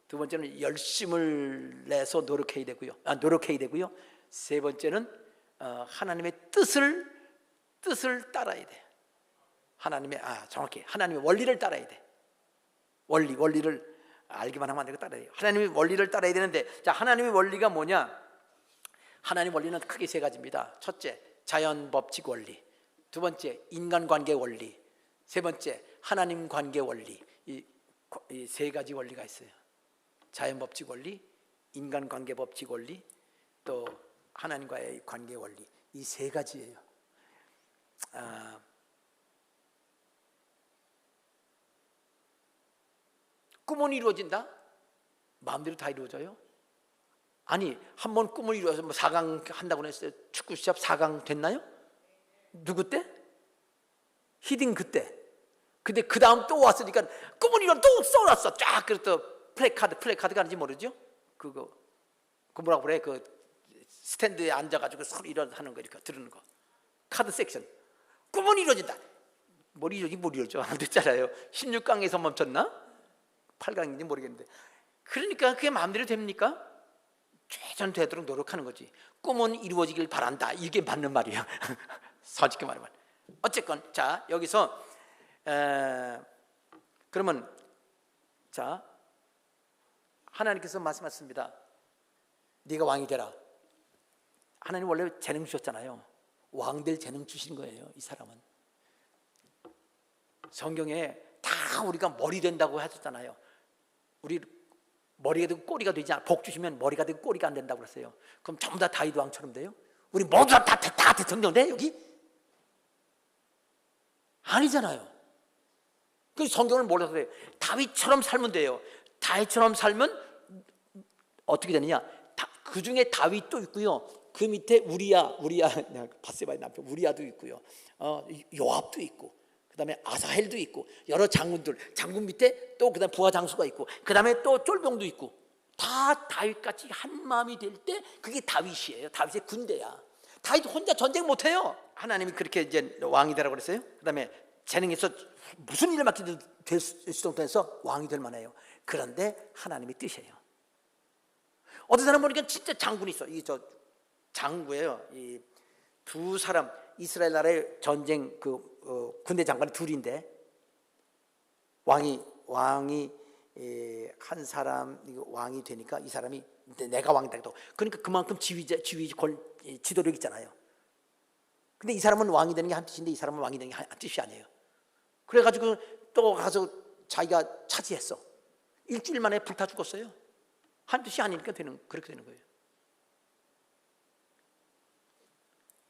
두 번째는 열심을 내서 노력해야 되고요. 세 번째는 하나님의 뜻을 따라야 돼. 정확히 하나님의 원리를 따라야 돼. 원리를 알기만 하면 안 되고 따라야 돼요. 하나님의 원리를 따라야 되는데, 자, 하나님의 원리가 뭐냐? 하나님의 원리는 크게 세 가지입니다. 첫째, 자연 법칙 원리. 두 번째, 인간관계 원리. 세 번째, 하나님 관계 원리. 이 세 가지 원리가 있어요. 자연 법칙 원리, 인간관계 법칙 원리, 또 하나님과의 관계 원리. 이 세 가지예요. 꿈은 이루어진다? 마음대로 다 이루어져요? 아니, 한번 꿈을 이루어서 4강 한다고 했어요. 축구 시합 4강 됐나요? 누구 때? 히딩 그때. 근데 그 다음 또 왔으니까 꿈을 이루어 또 써놨어. 쫙. 그래서 또 플래카드가 아닌지 모르죠? 그거 뭐라고 그래? 그 스탠드에 앉아가지고 서로 일어나는 거, 이렇게 들으는 거. 카드 섹션. 꿈은 이루어진다. 뭘 이루어져? 안 됐잖아요. 16강에서 멈췄나? 8강인지 모르겠는데. 그러니까 그게 마음대로 됩니까? 최선 되도록 노력하는 거지. 꿈은 이루어지길 바란다. 이게 맞는 말이에요. 솔직히 말하면. 어쨌건 자, 여기서 그러면 자, 하나님께서 말씀하셨습니다. 네가 왕이 되라. 하나님 원래 재능 주셨잖아요. 왕될 재능 주신 거예요. 이 사람은 성경에 다 우리가 머리 된다고 하셨잖아요. 우리 머리가 되고 꼬리가 되지 않아. 복 주시면 머리가 되고 꼬리가 안 된다고 그랬어요. 그럼 전부 다 다윗 왕처럼 돼요? 우리 모두 다 대통령 돼 여기? 아니잖아요. 그 성경을 몰라서 그래요. 다윗처럼 살면 돼요. 다윗처럼 살면 어떻게 되느냐? 그 중에 다윗도 있고요. 그 밑에 우리야 바세바의 남편 우리야도 있고요. 요압도 있고, 그다음에 아사헬도 있고, 여러 장군 밑에 또 그다음 부하 장수가 있고, 그다음에 또 쫄병도 있고, 다 다윗같이 한 마음이 될 때 그게 다윗이에요. 다윗의 군대야. 다윗 혼자 전쟁 못해요. 하나님이 그렇게 이제 왕이 되라고 그랬어요. 그다음에 재능에서 무슨 일을 맡기든 될 수 정도에서 왕이 될 만해요. 그런데 하나님의 뜻이에요. 어떤 사람 보니까 진짜 장군이 있어. 저 장구예요. 이 두 사람, 이스라엘 나라의 전쟁 군대 장관이 둘인데, 왕이 한 사람 왕이 되니까 이 사람이 내가 왕이다 해도, 그러니까 그만큼 지도력 있잖아요. 근데 이 사람은 왕이 되는 게 한 뜻인데 이 사람은 왕이 되는 게 한 뜻이 아니에요. 그래가지고 또 가서 자기가 차지했어. 일주일 만에 불타 죽었어요. 한 뜻이 아니니까 그렇게 되는 거예요.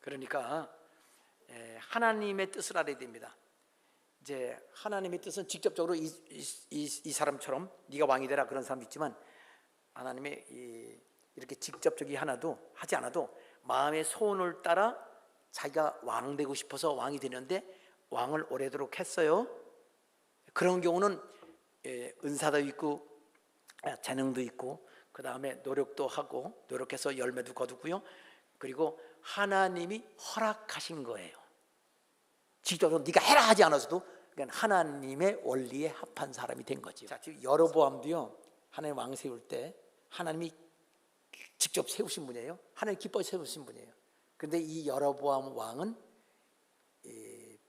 그러니까 하나님의 뜻을 알아야 됩니다. 이제 하나님의 뜻은 직접적으로 이 사람처럼 네가 왕이 되라 그런 사람도 있지만, 하나님의 이렇게 직접적이 하나도 하지 않아도 마음의 소원을 따라 자기가 왕 되고 싶어서 왕이 되는데 왕을 오래도록 했어요. 그런 경우는 은사도 있고 재능도 있고, 그 다음에 노력도 하고, 노력해서 열매도 거두고요. 그리고 하나님이 허락하신 거예요. 직접적으로 네가 해라 하지 않아서도 그러니까 하나님의 원리에 합한 사람이 된 거죠. 자, 지금 여로보암도요, 하나님 왕 세울 때 하나님이 직접 세우신 분이에요. 하나님 기뻐 세우신 분이에요. 그런데 이 여로보암 왕은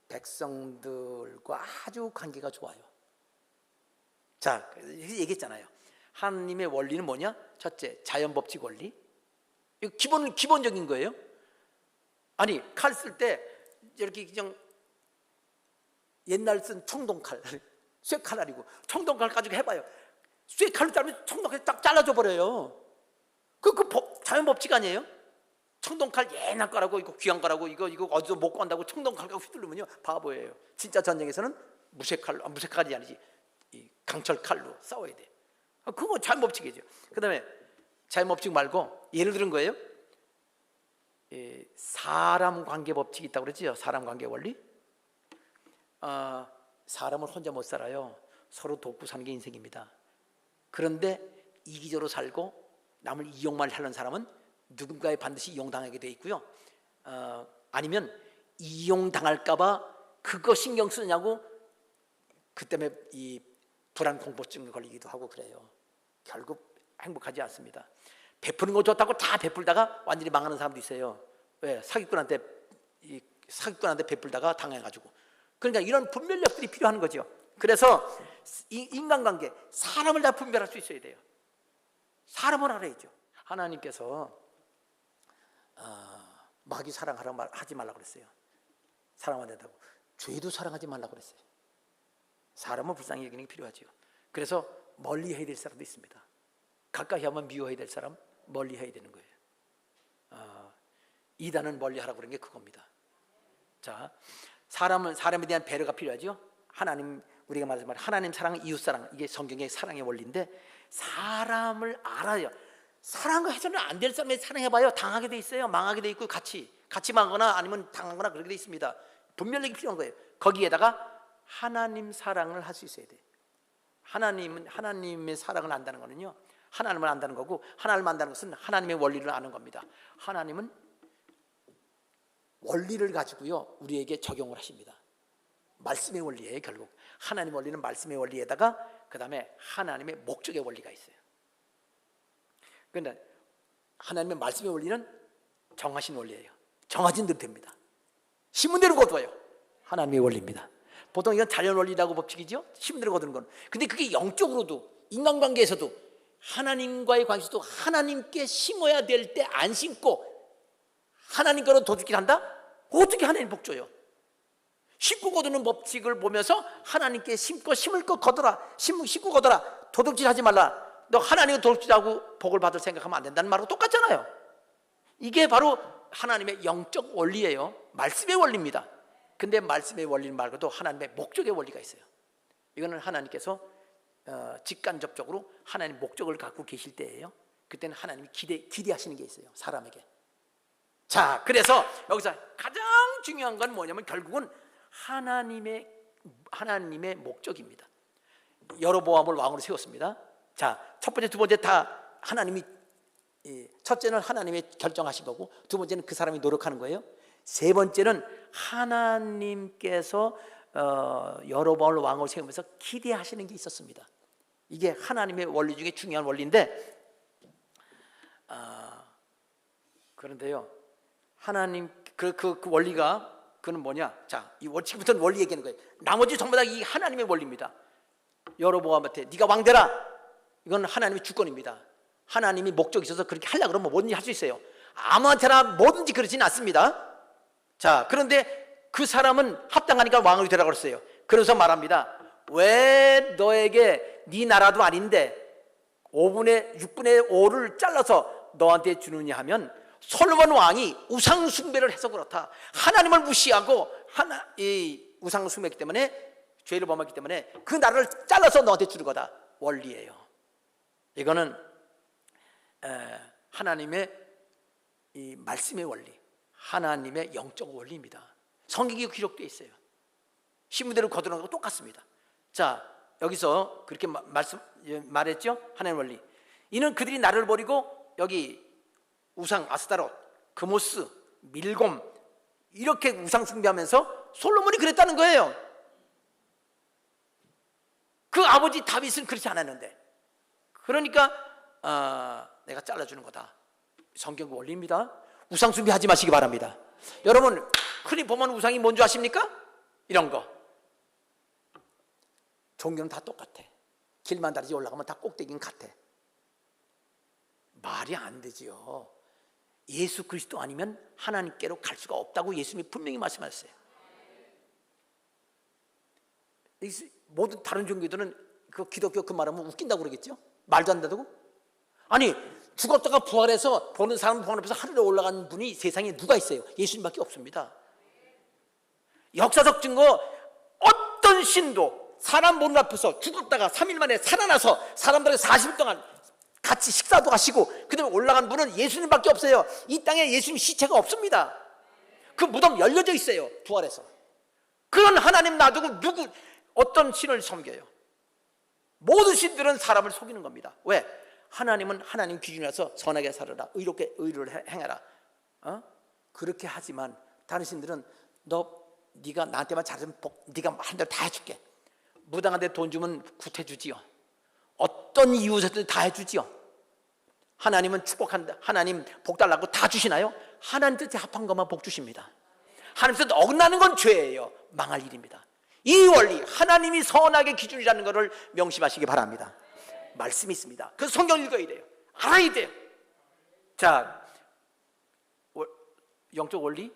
백성들과 아주 관계가 좋아요. 자, 얘기했잖아요. 하나님의 원리는 뭐냐? 첫째, 자연법칙 원리. 이거 기본적인 거예요. 아니, 칼 쓸 때 이렇게 그냥 옛날 쓴 청동칼, 쇠칼 아니고 청동칼 가지고 해봐요. 쇠칼로 자르면 청동칼이 딱 잘라져 버려요. 그 자연법칙 아니에요? 청동칼 옛날 거라고, 이거 귀한 거라고, 이거 어디서 못 구한다고 청동칼 갖고 휘두르면요 바보예요. 진짜 전쟁에서는 무쇠칼이 아니지, 이 강철칼로 싸워야 돼. 그거 자연법칙이죠. 그 다음에 자연법칙 말고 예를 들은 거예요. 사람 관계 법칙이 있다고 그랬죠. 사람 관계 원리. 사람을 혼자 못 살아요. 서로 돕고 사는 게 인생입니다. 그런데 이기적으로 살고 남을 이용만 하는 사람은 누군가에 반드시 이용당하게 돼 있고요. 아니면 이용당할까 봐 그거 신경 쓰냐고 그 때문에 이 불안 공포증 걸리기도 하고 그래요. 결국 행복하지 않습니다. 베푸는 거 좋다고 다 베풀다가 완전히 망하는 사람도 있어요. 왜? 사기꾼한테 베풀다가 당해가지고. 그러니까 이런 분별력들이 필요한 거죠. 그래서 이 인간관계, 사람을 다 분별할 수 있어야 돼요. 사람을 알아야죠. 하나님께서 마귀 사랑하라 하지 말라 그랬어요. 사랑 안 된다고. 죄도 사랑하지 말라 그랬어요. 사람은 불쌍히 여기는 게 필요하죠. 그래서 멀리 해야 될 사람도 있습니다. 가까이 하면 미워해야 될 사람, 멀리 해야 되는 거예요. 이단은 멀리 하라고 그런 게 그겁니다. 자, 사람에 대한 배려가 필요하죠. 하나님, 우리가 말하는 하나님 사랑, 이웃 사랑, 이게 성경의 사랑의 원리인데, 사람을 알아요. 사랑과 해서는 안 될 사람에 사랑해봐요. 당하게 돼 있어요. 망하게 돼 있고 같이 망하거나 아니면 당하거나 그렇게 돼 있습니다. 분별력이 필요한 거예요. 거기에다가 하나님 사랑을 할 수 있어야 돼요. 하나님의 사랑을 안다는 거는요, 하나님을 안다는 거고, 하나님을 안다는 것은 하나님의 원리를 아는 겁니다. 하나님은 원리를 가지고요 우리에게 적용을 하십니다. 말씀의 원리예요. 결국 하나님 원리는 말씀의 원리에다가 그 다음에 하나님의 목적의 원리가 있어요. 그런데 하나님의 말씀의 원리는 정하신 원리예요. 정하신 대로 됩니다. 신문대로 거둬요. 하나님의 원리입니다. 보통 이건 자연 원리라고 법칙이죠. 신문대로 거두는 건. 근데 그게 영적으로도, 인간관계에서도 하나님과의 관계에서도 하나님께 심어야 될 때 안 심고 하나님 거로 도둑질 한다? 어떻게 하나님 복줘요? 심고 거두는 법칙을 보면서 하나님께 심고 심을 것 거둬라. 심고 거둬라. 도둑질 하지 말라. 너 하나님을 도둑질하고 복을 받을 생각하면 안 된다는 말하고 똑같잖아요. 이게 바로 하나님의 영적 원리예요. 말씀의 원리입니다. 근데 말씀의 원리 말고도 하나님의 목적의 원리가 있어요. 이거는 하나님께서 직간접적으로 하나님 목적을 갖고 계실 때예요. 그때는 하나님이 기대하시는 게 있어요. 사람에게. 자, 그래서 여기서 가장 중요한 건 뭐냐면 결국은 하나님의 목적입니다. 여로보암을 왕으로 세웠습니다. 자, 첫 번째, 두 번째 다 하나님이, 첫째는 하나님이 결정하신 거고, 두 번째는 그 사람이 노력하는 거예요. 세 번째는 하나님께서 여로보암을 왕으로 세우면서 기대하시는 게 있었습니다. 이게 하나님의 원리 중에 중요한 원리인데, 그런데요, 하나님 그 원리가 그는 뭐냐? 자, 이 지금부터는 원리 얘기하는 거예요. 나머지 전부 다 이 하나님의 원리입니다. 여로보암한테 네가 왕되라. 이건 하나님의 주권입니다. 하나님이 목적이 있어서 그렇게 하려고 그러면 뭐든지 할 수 있어요. 아무한테나 뭐든지 그러지는 않습니다. 자, 그런데 그 사람은 합당하니까 왕이 되라고 그랬어요. 그래서 말합니다. 왜 너에게 네 나라도 아닌데 6분의 5를 잘라서 너한테 주느냐 하면, 솔로몬 왕이 우상 숭배를 해서 그렇다. 하나님을 무시하고 우상 숭배했기 때문에, 죄를 범했기 때문에 그 나라를 잘라서 너한테 주는 거다. 원리예요. 이거는 하나님의 이 말씀의 원리, 하나님의 영적 원리입니다. 성경에 기록되어 있어요. 신문대로 거두는 거하고 똑같습니다. 자, 여기서 그렇게 말했죠. 하나님의 원리. 이는 그들이 나를 버리고 여기 우상 아스타롯, 그모스, 밀곰 이렇게 우상 숭배하면서, 솔로몬이 그랬다는 거예요. 그 아버지 다윗은 그렇지 않았는데, 그러니까 내가 잘라주는 거다. 성경 원리입니다. 우상 숭배하지 마시기 바랍니다. 여러분, 흔히 보면 우상이 뭔지 아십니까? 이런 거. 종교는 다 똑같아. 길만 다르지 올라가면 다 꼭대기는 같아. 말이 안 되지요. 예수 그리스도 아니면 하나님께로 갈 수가 없다고 예수님이 분명히 말씀하셨어요. 모든 다른 종교들은 그 기독교 그 말하면 웃긴다고 그러겠죠? 말도 안 된다고? 아니, 죽었다가 부활해서 보는 사람 보는 앞에서 하늘에 올라간 분이 세상에 누가 있어요? 예수님밖에 없습니다. 역사적 증거, 어떤 신도 사람 보는 앞에서 죽었다가 3일 만에 살아나서 사람들에게 40일 동안 같이 식사도 하시고 그 다음에 올라간 분은 예수님밖에 없어요. 이 땅에 예수님 시체가 없습니다. 그 무덤 열려져 있어요. 부활해서. 그런 하나님 놔두고 어떤 신을 섬겨요? 모든 신들은 사람을 속이는 겁니다. 왜? 하나님은 하나님 기준이라서 선하게 살아라, 의롭게 의를 행해라. 그렇게 하지만 다른 신들은 네가 나한테만 잘하면 네가 한 대로 다 해줄게. 무당한 데 돈 주면 구태주지요. 어떤 이웃에도 다 해주지요. 하나님은 축복한다, 하나님 복 달라고 다 주시나요? 하나님 뜻에 합한 것만 복 주십니다. 하나님 뜻 어긋나는 건 죄예요. 망할 일입니다. 이 원리, 하나님이 선악의 기준이라는 것을 명심하시기 바랍니다. 말씀이 있습니다. 그 성경 읽어야 돼요. 알아야 돼요. 자, 영적 원리,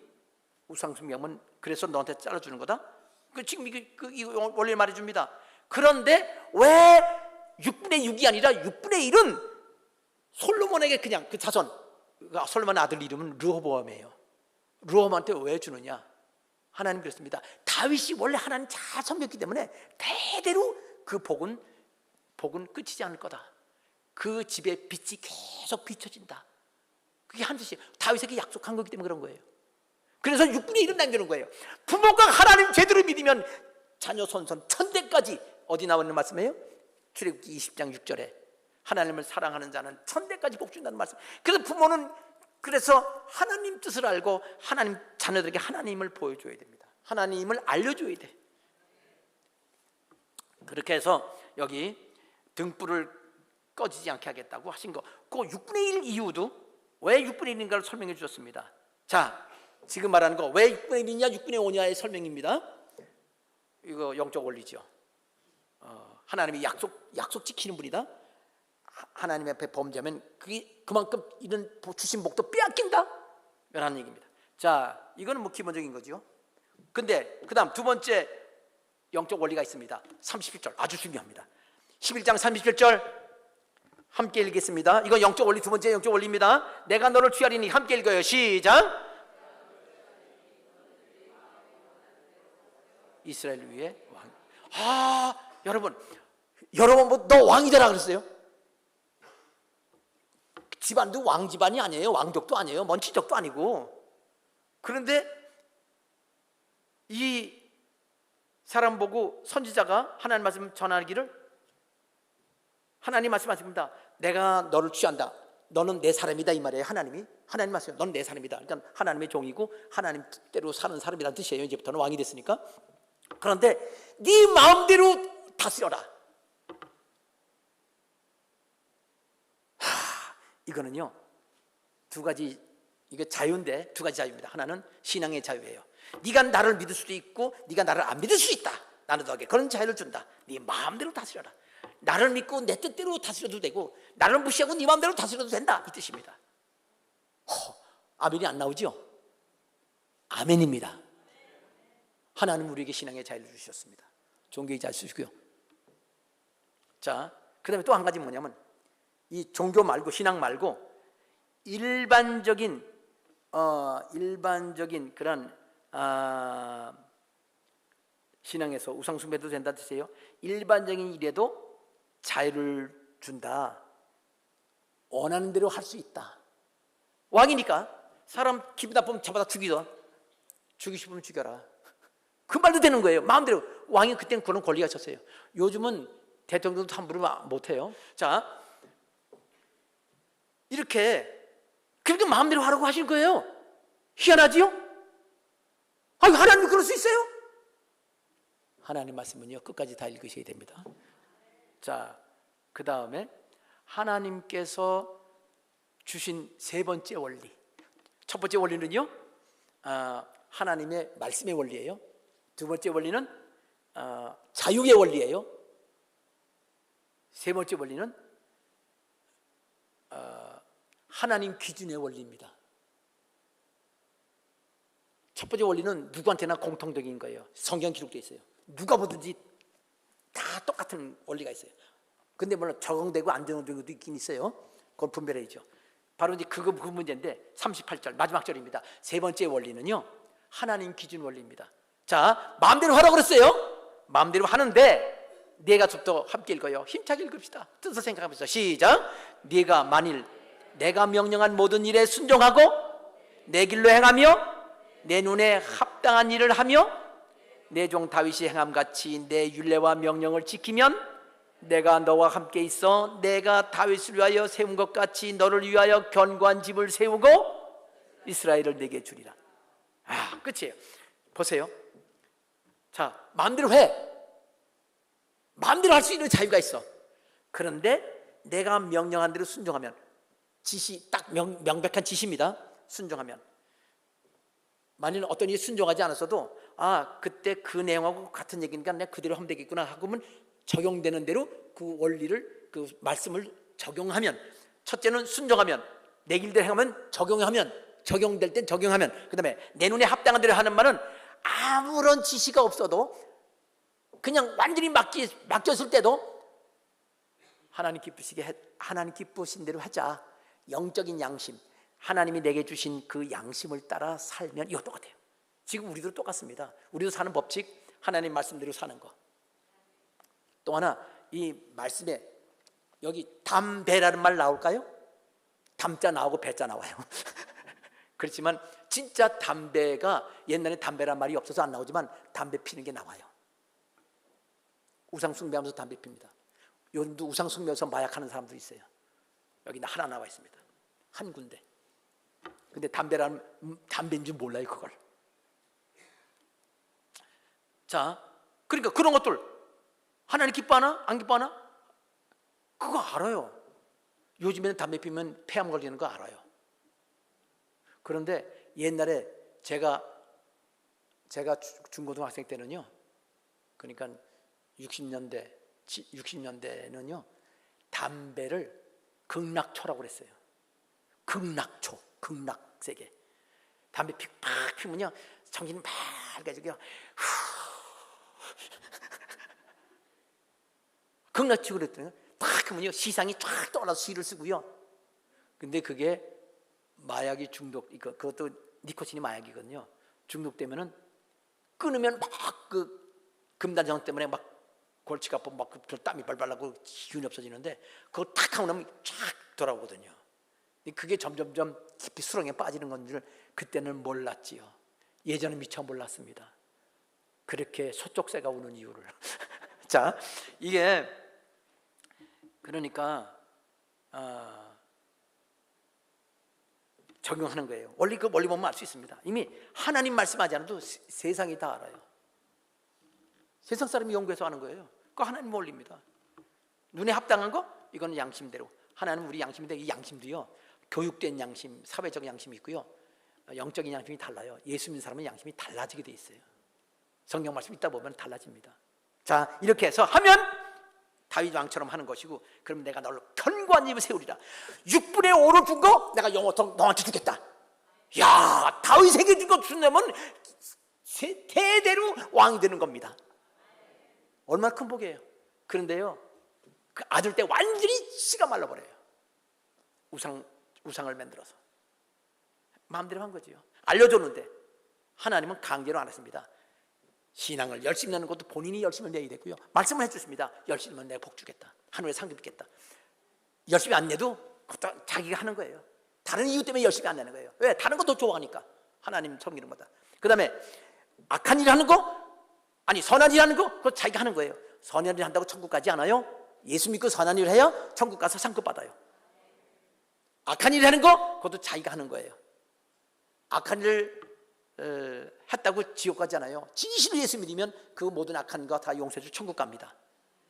우상숭배하면 그래서 너한테 잘라주는 거다. 지금 이 원리를 말해줍니다. 그런데 왜 6분의 6이 아니라 6분의 1은 솔로몬에게 그냥 그 자손, 솔로몬 아들 이름은 르호보암이에요. 르호보암한테 왜 주느냐? 하나님 그랬습니다. 다윗이 원래 하나님 잘 섬겼기 때문에 대대로 그 복은 끝이지 않을 거다. 그 집에 빛이 계속 비춰진다. 그게 한 뜻이에요. 다윗에게 약속한 거기 때문에 그런 거예요. 그래서 6분의 1은 남겨놓은 거예요. 부모가 하나님 제대로 믿으면 자녀 손손 천대까지, 어디 나오는 말씀이에요? 출애굽기 20장 6절에 하나님을 사랑하는 자는 천대까지 복 준다는 말씀. 그래서 부모는 그래서 하나님 뜻을 알고 하나님 자녀들에게 하나님을 보여줘야 됩니다. 하나님을 알려줘야 돼. 그렇게 해서 여기 등불을 꺼지지 않게 하겠다고 하신 거, 그 6분의 1 이유도 왜 6분의 1인가를 설명해 주셨습니다. 자, 지금 말하는 거 왜 6분의 1이냐 6분의 5냐의 설명입니다. 이거 영적 원리죠. 하나님이 약속 지키는 분이다. 하나님 앞에 범죄하면 그게 그만큼 이런 주신 복도 빼앗긴다 라는 얘기입니다. 자, 이거는 뭐 기본적인 거죠. 근데 그 다음 두 번째 영적 원리가 있습니다. 37절 아주 중요합니다. 11장 37절 함께 읽겠습니다. 이건 영적 원리, 두 번째 영적 원리입니다. 내가 너를 취하리니, 함께 읽어요. 시작. 이스라엘 위에 왕. 여러분 뭐 너 왕이 되라 그랬어요? 집안도 왕 집안이 아니에요. 왕족도 아니에요. 먼치족도 아니고. 그런데 이 사람 보고 선지자가 하나님 말씀 전하기를, 하나님 말씀하십니다. 내가 너를 취한다. 너는 내 사람이다, 이 말이에요. 하나님 말씀이에요. 너는 내 사람이다. 그러니까 하나님의 종이고 하나님 뜻대로 사는 사람이라는 뜻이에요. 이제부터는 왕이 됐으니까. 그런데 네 마음대로 다스려라. 이거는요 두 가지, 이게 자유인데 두 가지 자유입니다. 하나는 신앙의 자유예요. 네가 나를 믿을 수도 있고 네가 나를 안 믿을 수 있다. 나는 너에게 그런 자유를 준다. 네 마음대로 다스려라. 나를 믿고 내 뜻대로 다스려도 되고 나를 무시하고 네 마음대로 다스려도 된다, 이 뜻입니다. 아멘이 안 나오죠? 아멘입니다. 하나님 우리에게 신앙의 자유를 주셨습니다. 종교의 자유 주시고요. 자, 그 다음에 또 한 가지 뭐냐면, 이 종교 말고 신앙 말고 일반적인 그런 신앙에서 우상숭배도 된다 뜻이에요. 일반적인 일에도 자유를 준다. 원하는 대로 할 수 있다. 왕이니까 사람 기분 나쁘면 잡아다 죽이고 싶으면 죽여라. 그 말도 되는 거예요. 마음대로. 왕이 그때는 그런 권리가 있었어요. 요즘은 대통령도 함부로 못해요. 자, 이렇게 그렇게 마음대로 하라고 하실 거예요. 희한하지요? 하나님이 그럴 수 있어요? 하나님 말씀은요 끝까지 다 읽으셔야 됩니다. 자, 그 다음에 하나님께서 주신 세 번째 원리. 첫 번째 원리는요 하나님의 말씀의 원리예요. 두 번째 원리는 자유의 원리예요. 세 번째 원리는 하나님 기준의 원리입니다. 첫 번째 원리는 누구한테나 공통적인 거예요. 성경 기록되어 있어요. 누가 보든지 다 똑같은 원리가 있어요. 근데 물론 적용되고 안 적용되는 것도 있긴 있어요. 그건 분별해야죠. 바로 이제 그 문제인데 38절 마지막 절입니다. 세 번째 원리는요 하나님 기준 원리입니다. 자, 마음대로 하라고 그랬어요. 마음대로 하는데 네가 좀 더 함께 읽어요. 힘차게 읽읍시다. 뜻을 생각하면서 시작. 네가 만일 내가 명령한 모든 일에 순종하고 내 길로 행하며 내 눈에 합당한 일을 하며 내 종 다윗이 행함같이 내 율례와 명령을 지키면 내가 너와 함께 있어 내가 다윗을 위하여 세운 것 같이 너를 위하여 견고한 집을 세우고 이스라엘을 내게 주리라. 끝이에요. 보세요. 자, 마음대로 해. 마음대로 할 수 있는 자유가 있어. 그런데 내가 명령한 대로 순종하면, 지시 딱 명백한 지시입니다. 순종하면, 만일 어떤 일이 순종하지 않았어도 그때 그 내용하고 같은 얘기니까 내가 그대로 하면 되겠구나 하고는 적용되는 대로 그 원리를, 그 말씀을 적용하면, 첫째는 순종하면, 내 길대로 행하면, 적용될 땐 적용하면, 그 다음에 내 눈에 합당한 대로 하는 말은 아무런 지시가 없어도 그냥 완전히 맡겼을 때도 하나님 기쁘신 대로 하자. 영적인 양심, 하나님이 내게 주신 그 양심을 따라 살면 이거 똑같아요. 지금 우리도 똑같습니다. 우리도 사는 법칙, 하나님 말씀대로 사는 거. 또 하나, 이 말씀에 여기 담배라는 말 나올까요? 담자 나오고 배자 나와요. 그렇지만 진짜 담배가, 옛날에 담배란 말이 없어서 안 나오지만 담배 피는 게 나와요. 우상 숭배하면서 담배 핍니다. 요즘도 우상 숭배해서 마약하는 사람도 있어요. 여기 하나 나와 있습니다. 한 군데. 근데 담배인 줄 몰라요, 그걸. 자, 그러니까 그런 것들 하나님 기뻐하나? 안 기뻐하나? 그거 알아요. 요즘에는 담배 피면 폐암 걸리는 거 알아요. 그런데 옛날에 제가 중고등학생 때는요, 그러니까 60년대는요 담배를 극락초라고 그랬어요. 극락초, 극락세계. 담배 팍 피면요 정신이 맑아지고요. 극락초 그랬더니 팍 피면요 시상이 쫙 떠올라서 시를 쓰고요. 근데 그게 마약이 그것도 니코틴이 마약이거든요. 중독되면은 끊으면 막 그 금단정 때문에 막 골치가 아프고 막 땀이 발발 나고 기운이 없어지는데 그거 탁 하고 나면 쫙 돌아오거든요. 그게 점점점 깊이 수렁에 빠지는 건 줄 그때는 몰랐지요. 예전에 미처 몰랐습니다. 그렇게 소쪽새가 우는 이유를. 자, 이게 그러니까 적용하는 거예요. 원리 보면 알 수 있습니다. 이미 하나님 말씀하지 않아도 세상이 다 알아요. 세상 사람이 연구해서 하는 거예요. 그거 하나님 원리입니다. 눈에 합당한 거 이거는 양심대로. 하나님 우리 양심인데 이 양심도요 교육된 양심, 사회적 양심이 있고요 영적인 양심이 달라요. 예수 믿는 사람은 양심이 달라지게 돼 있어요. 성경 말씀 읽다 보면 달라집니다. 자, 이렇게 해서 하면 다윗 왕처럼 하는 것이고, 그럼 내가 너를 견고한 입을 세우리라. 6분의 5를 준 거 내가 영원토록 너한테 주겠다. 야, 다윗에게 준 거 준다면 대대로 왕이 되는 겁니다. 얼마나 큰 복이에요. 그런데요 그 아들 때 완전히 씨가 말라버려요. 우상을 만들어서 마음대로 한 거지요. 알려줬는데 하나님은 강제로 안 했습니다. 신앙을 열심히 하는 것도 본인이 열심히 내야 되고요. 말씀을 해주십니다. 열심히 하면 내가 복 주겠다. 하늘에 상급 있겠다. 열심히 안 내도 그것도 자기가 하는 거예요. 다른 이유 때문에 열심히 안 내는 거예요. 왜? 다른 것도 좋아하니까. 하나님 섬기는 거다. 그 다음에 악한 일 하는 거, 아니 선한 일 하는 거, 그거 자기가 하는 거예요. 선한 일 한다고 천국 가지 않아요. 예수 믿고 선한 일을 해야 천국 가서 상급 받아요. 악한 일 하는 거, 그것도 자기가 하는 거예요. 악한 일을 했다고 지옥 가지 않아요. 진실로 예수 믿으면 그 모든 악한 거 다 용서해 주 천국 갑니다.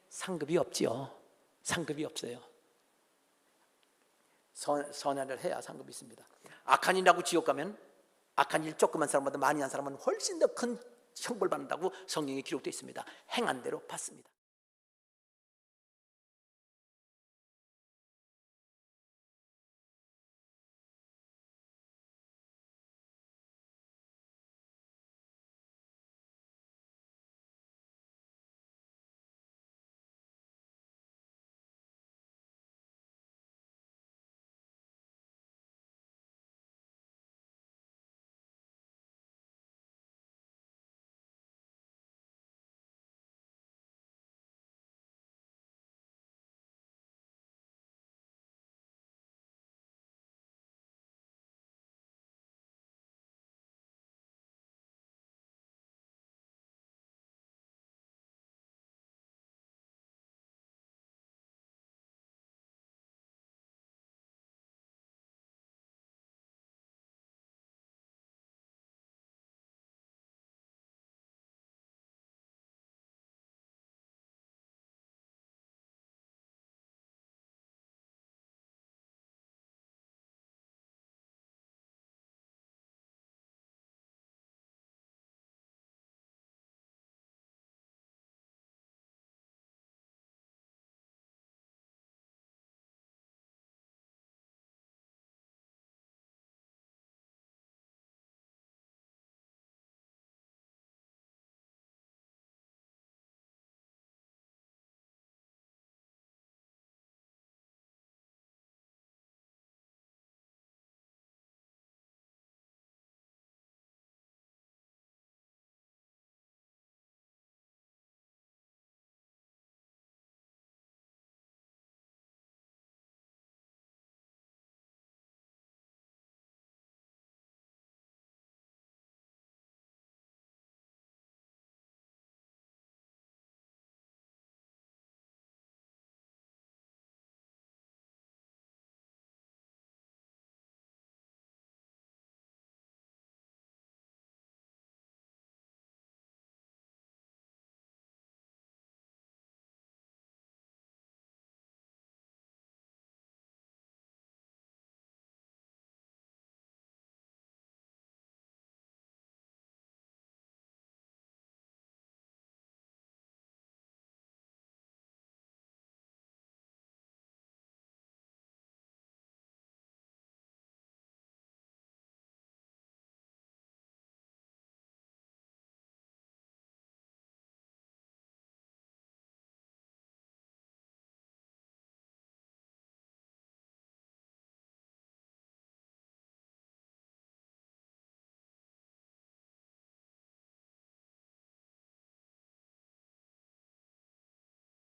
상급이 없지요. 상급이 없어요. 선한 일을 해야 상급이 있습니다. 악한 일하고 지옥 가면 악한 일 조그만 사람보다 많이 한 사람은 훨씬 더 큰 형벌 받는다고 성경에 기록되어 있습니다. 행한 대로 받습니다.